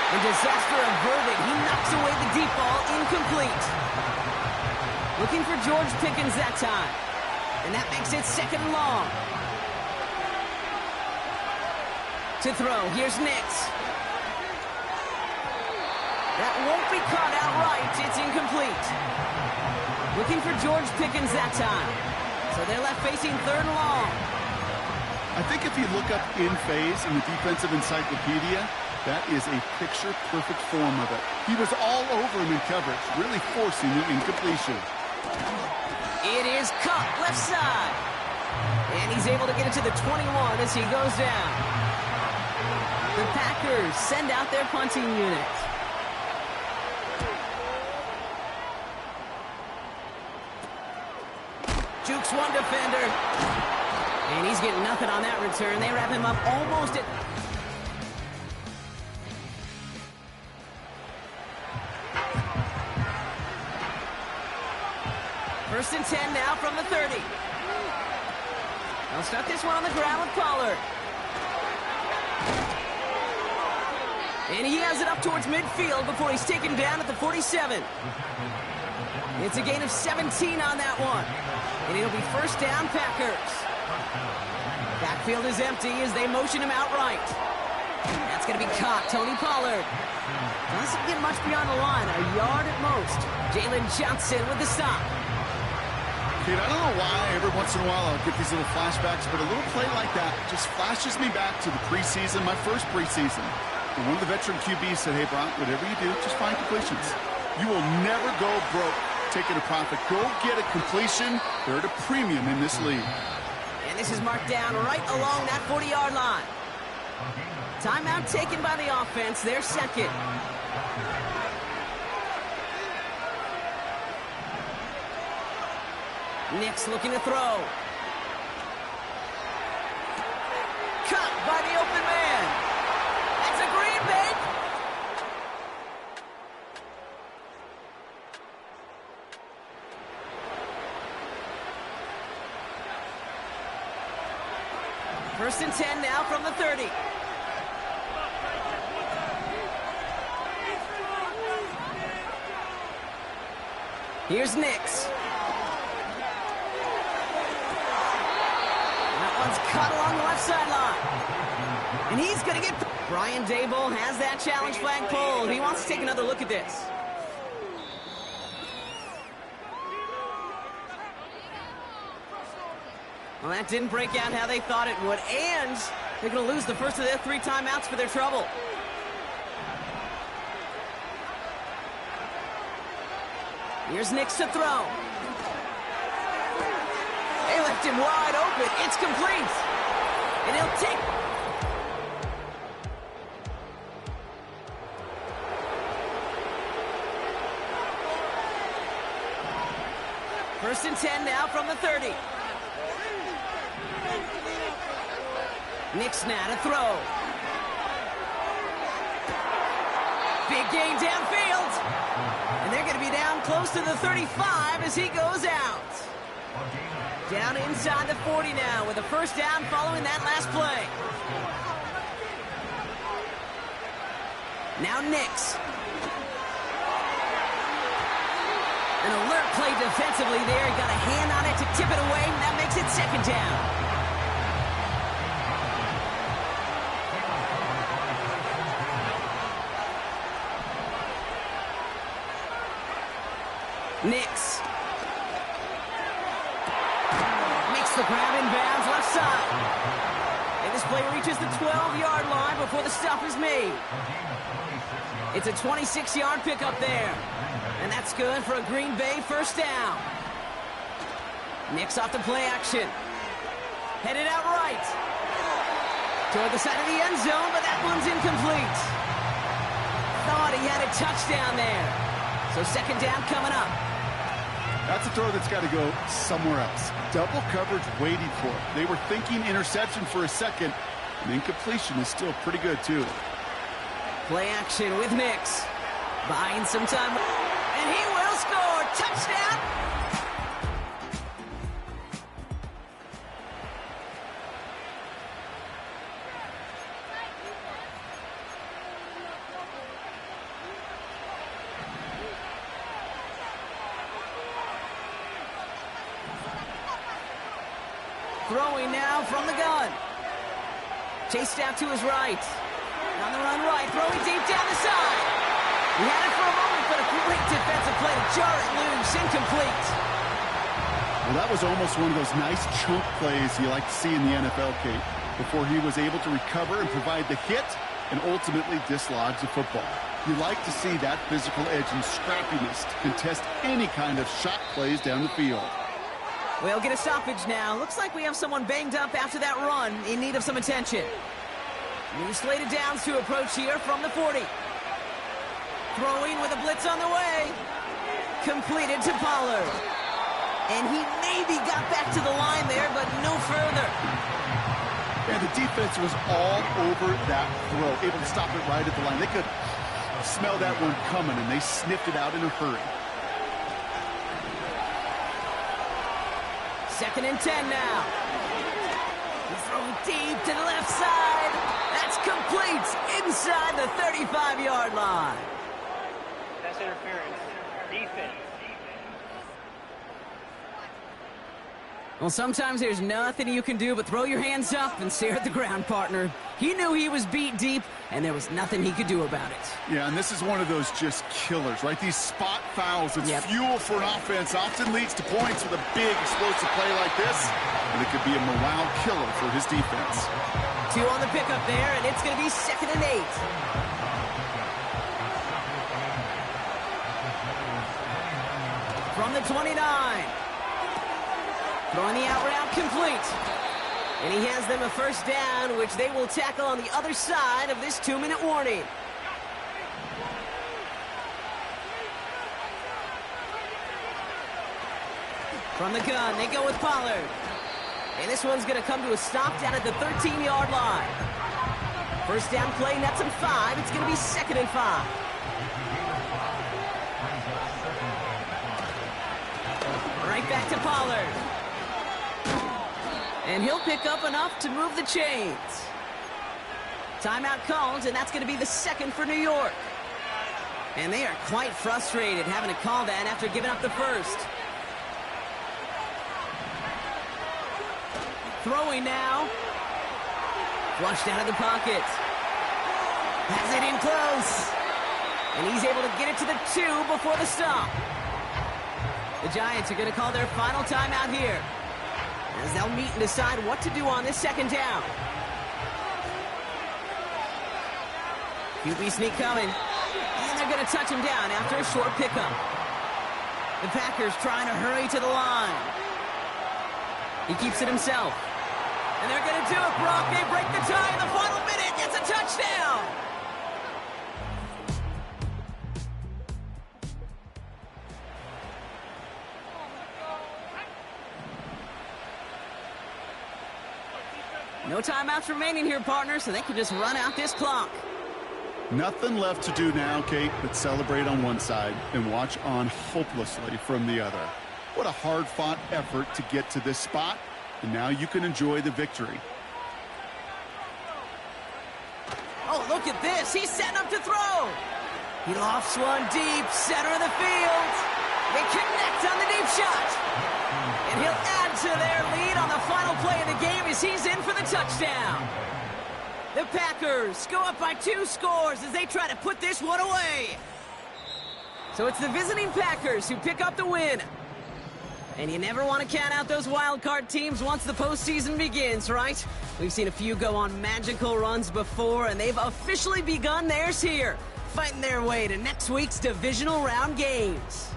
And disaster averted. He knocks away the deep ball, incomplete. Looking for George Pickens that time. And that makes it 2nd and long. To throw, here's Nix. That won't be caught outright. It's incomplete. Looking for George Pickens that time. So they're left facing 3rd and long. I think if you look up in phase in the defensive encyclopedia, that is a picture-perfect form of it. He was all over him in coverage, really forcing the incompletion. It is cut left side. And he's able to get it to the 21 as he goes down. The Packers send out their punting unit. Jukes one defender. And he's getting nothing on that return. They wrap him up almost at... First and 10 now from the 30. They'll start this one on the ground with Pollard. And he has it up towards midfield before he's taken down at the 47. It's a gain of 17 on that one. And it'll be 1st down Packers. Backfield is empty as they motion him outright. That's going to be caught. Tony Pollard doesn't get much beyond the line, a yard at most. Jalen Johnson with the stop. Kid, I don't know why every once in a while I'll get these little flashbacks, but a little play like that just flashes me back to the preseason, my first preseason. And one of the veteran QBs said, hey, Brock, whatever you do, just find completions. You will never go broke taking a profit. Go get a completion. They're at a premium in this league. And this is marked down right along that 40-yard line. Timeout taken by the offense. They're 2nd. Nix looking to throw. Cut by the open man. That's a Green Bay. First and 10 now from the 30. Here's Nix. Cut along the left sideline. And he's going to get... Brian Daboll has that challenge flag pulled. He wants to take another look at this. Well, that didn't break out how they thought it would. And they're going to lose the first of their 3 timeouts for their trouble. Here's Nix to throw. left him wide open. It's complete. And he'll take... First and 10 now from the 30. Nick's now to throw. Big gain downfield. And they're going to be down close to the 35 as he goes out. Down inside the 40 now with a first down following that last play. Now Nix. An alert play defensively there. He got a hand on it to tip it away, and that makes it second down. Nix. Makes the grab in bounds left side. And this play reaches the 12-yard line before the stop is made. It's a 26-yard pickup there. And that's good for a Green Bay first down. Nix off the play action. Headed out right. Toward the side of the end zone, but that one's incomplete. Thought he had a touchdown there. So second down coming up. That's a throw that's got to go somewhere else. Double coverage waiting for it. They were thinking interception for a second. And incompletion is still pretty good, too. Play action with Nix. Buying some time. And he will score. Touchdown. Throwing now from the gun. Chased out to his right. On the run right. Throwing deep down the side. He had it for a moment, but a great defensive play to jar it loose. Incomplete. Well, that was almost one of those nice chunk plays you like to see in the NFL, Kate, before he was able to recover and provide the hit and ultimately dislodge the football. You like to see that physical edge and scrappiness to contest any kind of shot plays down the field. We'll get a stoppage now. Looks like we have someone banged up after that run, in need of some attention. New slated downs to approach here from the 40. Throwing with a blitz on the way. Completed to Pollard. And he maybe got back to the line there, but no further. And the defense was all over that throw, able to stop it right at the line. They could smell that one coming, and they sniffed it out in a hurry. Second and 10 now. He's throwing deep to the left side. That's complete inside the 35-yard line. That's interference. Defense. Well, sometimes there's nothing you can do but throw your hands up and stare at the ground, partner. He knew he was beat deep, and there was nothing he could do about it. Yeah, and this is one of those just killers, right? These spot fouls, it's fuel for an offense, often leads to points with a big explosive play like this, and it could be a morale killer for his defense. 2 on the pickup there, and it's going to be 2nd and 8. From the 29. Throwing the out route complete. And he has them a first down, which they will tackle on the other side of this 2-minute warning. From the gun, they go with Pollard. And this one's going to come to a stop down at the 13-yard line. First down play, nets him 5. It's going to be 2nd and 5. Right back to Pollard. And he'll pick up enough to move the chains. Timeout called, and that's going to be the 2nd for New York. And they are quite frustrated having to call that after giving up the first. Throwing now. Flushed out of the pocket. Has it in close. And he's able to get it to the 2 before the stop. The Giants are going to call their final timeout here, as they'll meet and decide what to do on this 2nd down. QB sneak coming. And they're going to touch him down after a short pickup. The Packers trying to hurry to the line. He keeps it himself. And they're going to do it, Brock. They break the tie in the final minute. It's a touchdown. No timeouts remaining here, partner, so they can just run out this clock. Nothing left to do now, Kate, but celebrate on one side and watch on hopelessly from the other. What a hard-fought effort to get to this spot, and now you can enjoy the victory. Oh, look at this. He's setting up to throw. He lofts one deep, center of the field. They connect on the deep shot. And he'll add to their lead on the final play of the game as he's in for the touchdown. The Packers go up by 2 scores as they try to put this one away. So it's the visiting Packers who pick up the win. And you never want to count out those wild card teams once the postseason begins, right? We've seen a few go on magical runs before, and they've officially begun theirs here, fighting their way to next week's divisional round games.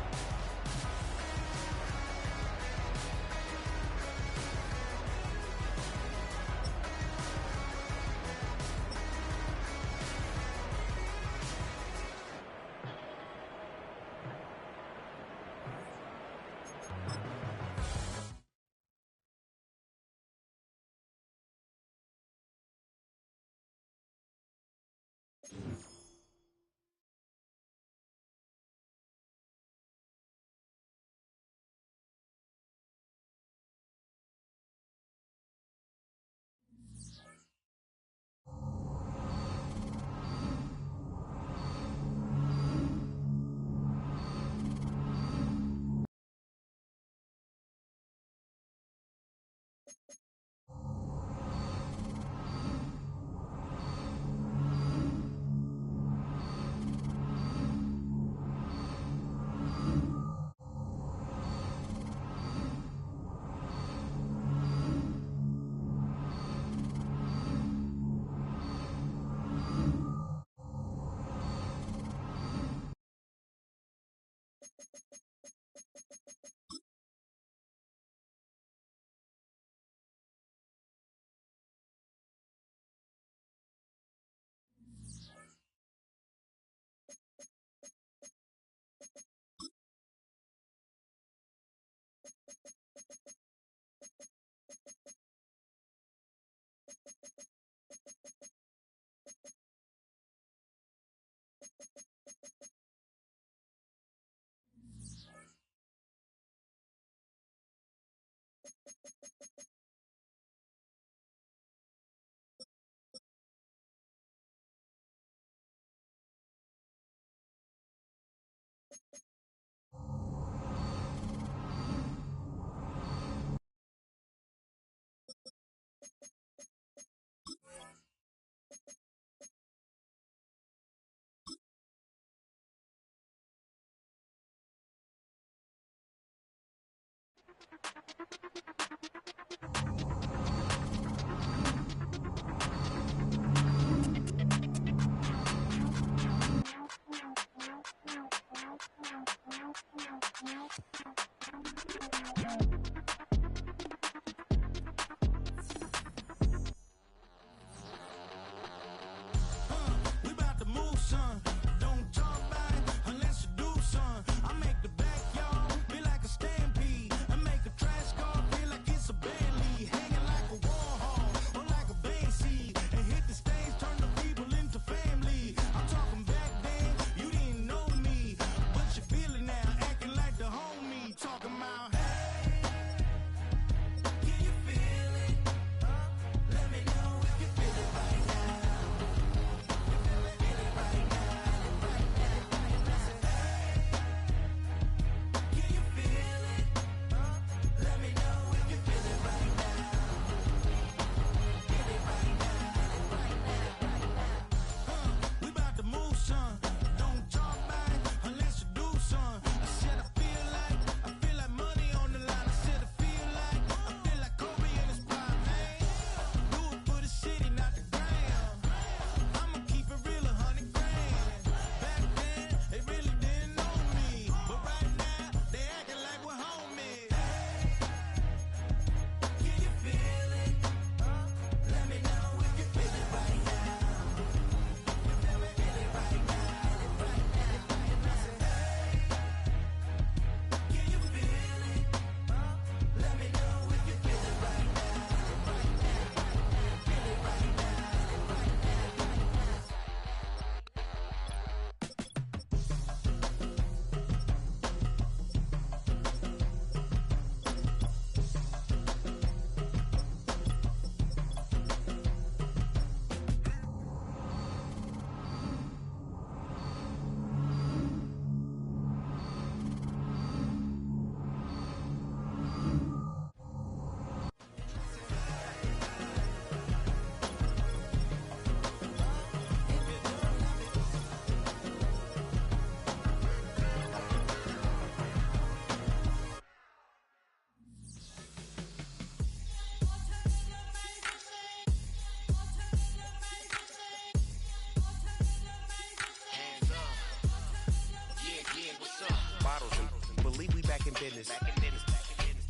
business.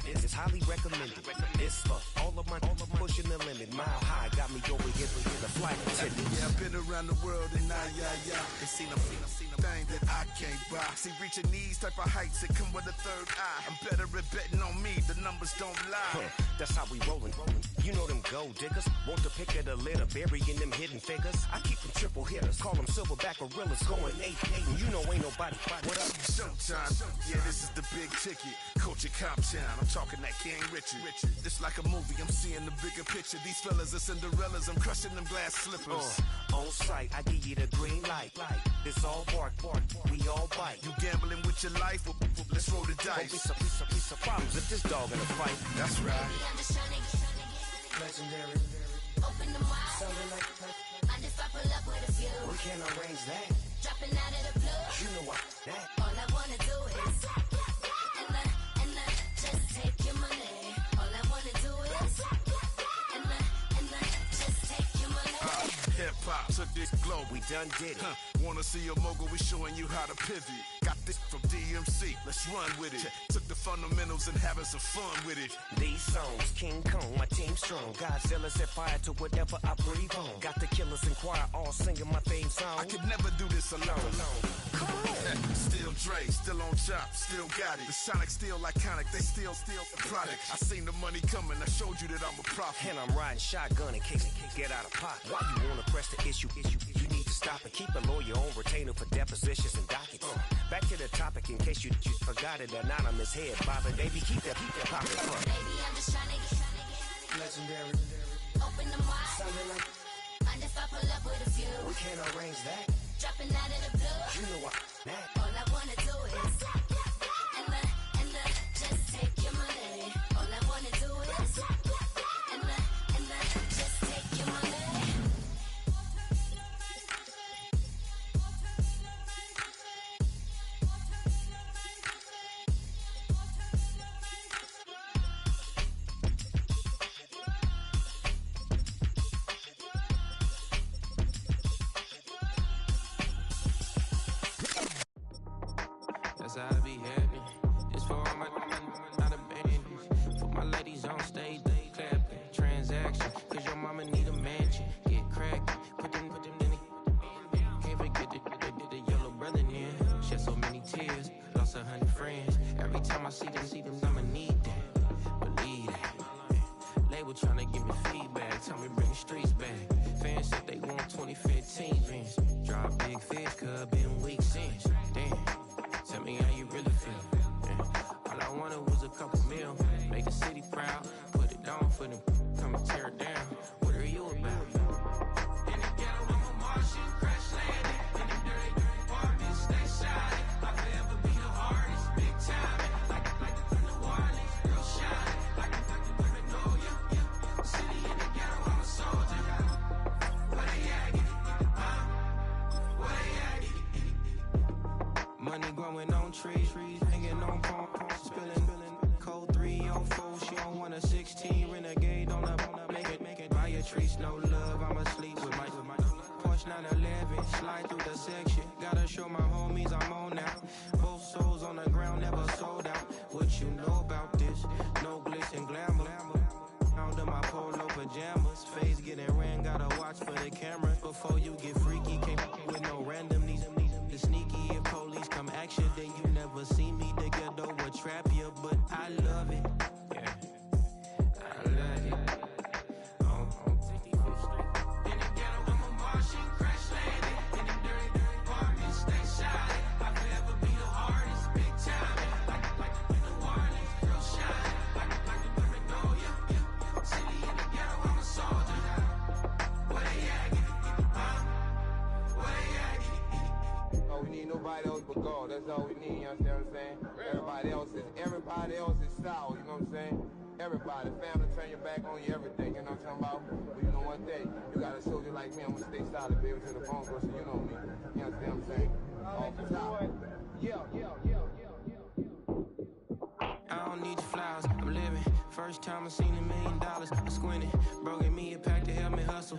It's highly recommended. It's for all of my pushing the limit. Mile high got me over here for the flight attendant. Yeah, I've been around the world and ain't seen a thing that I can't buy. See, reaching these type of heights, it come with a third eye. I'm better at betting on me, the numbers don't lie. That's how we rollin'. You know them gold diggers. Want the pick of the litter, burying them hidden figures. I keep them triple hitters, call them silverback gorillas, going 8-8, and you know ain't nobody. What up? Showtime. Yeah, this is the big ticket. Culture Cop Town. I'm talking that King Richard. It's like a movie. I'm seeing the bigger picture. These fellas are Cinderellas. I'm crushing them glass slippers. On sight, I give you the green light. This all bark. We all bite. You gambling with your life? Well, let's roll the dice. Don't be some problems if this dog in a fight. That's right. I'm just trying to get Legendary. open the wide. Sounding like And if I pull up with a few, we can't arrange that. dropping out of the blue. You know what? That. All I wanna do is and just take your money. All I wanna do is and just take your money. Hip hop took this globe. We done did it. Wanna see a mogul? We showing you how to pivot. Got this from DMC. Let's run with it. Took the fundamentals and having some fun with it. These songs, King Kong, my team strong. Godzilla set fire to whatever I breathe on. Got the killers in choir all singing my theme song. I could never do this alone. Come on. Still Dre, still on top, still got it. The Sonic still iconic, they still the product. I seen the money coming, I showed you that I'm a prophet. And I'm riding shotgun in case it get out of pocket. Why you wanna press the issue? You need to stop and keep a lawyer on retainer for depositions and dockets. Back to the topic in case you forgot it. Anonymous head bobbing, baby, keep that pocket front. Baby, I'm just trying to get Legendary. open the wide. Sounding like And if I pull up with a few, we can't arrange that. dropping out of the blue. You know what? That. All I wanna do is and just take your money. All I wanna do is and just take your money. That's how I be happening. It's for all my not abandoned. For my ladies on stage, they clapping. Transaction, cause your mama need a mansion. Get crackin', put them in the. Can't forget the yellow brother in. Shed so many tears, lost 100 friends. Every time I see them, I'ma need that. Believe that. Label tryna give me feedback, tell me bring the streets back. Fans said they want 2015 Vince. Drop big fish, cause been weak since. Damn. Tell me how you really feel. Yeah. All I wanted was a couple mil. Make the city proud. Put it down for them. Come and tear it down. What are you about? In the ghetto, I'm a Martian. Crash landing. In the dirty apartments. Stay shiny. I'll forever be the hardest. Big time. Like the New Orleans. Real shiny. Like the women know you. City in the ghetto, I'm a soldier. Where they at? Where they at? Money growing on trees, hanging on palm, spilling, code 304. She don't want a 16 renegade on up, make it. Buy a trees, no love. I'ma sleep with my Porsche 911, slide through the section. Gotta show my homies I'm on now. Both souls on the ground, never sold out. What you know about this? No glitz and glamour. Under my polo pajamas, face getting ran. Gotta watch for the cameras before you get freaky. Can't with no random these. The sneaky if police come action, then you never see me. The ghetto will trap you, but I love it. Yeah, I love it. In the ghetto, I'm a Martian, crash landing. In the dirty apartments, stay shiny. I'll forever be the hardest, big time. Like the New Orleans, real shiny. Like the women know you. City in the ghetto, I'm a soldier. Where they at? Where they at? Oh, we need nobody else but God. That's all we need, you understand what I'm saying? Everybody else is sour, you know what I'm saying? Everybody, family, turn your back on you, everything, you know what I'm talking about? But you know one thing, you got a soldier like me, I'm gonna stay solid, baby, to the bone, so you know me. You understand what I'm saying? Off the top. Yeah. I don't need your flowers, I'm living. First time I seen $1 million, I squinted. Bro, give me a pack to help me hustle.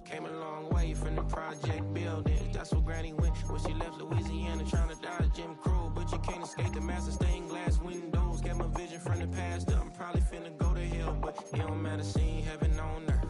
Came a long way from the project building. That's where Granny went when she left Louisiana, trying to dodge Jim Crow. But you can't escape the master stained glass window. seen heaven on earth.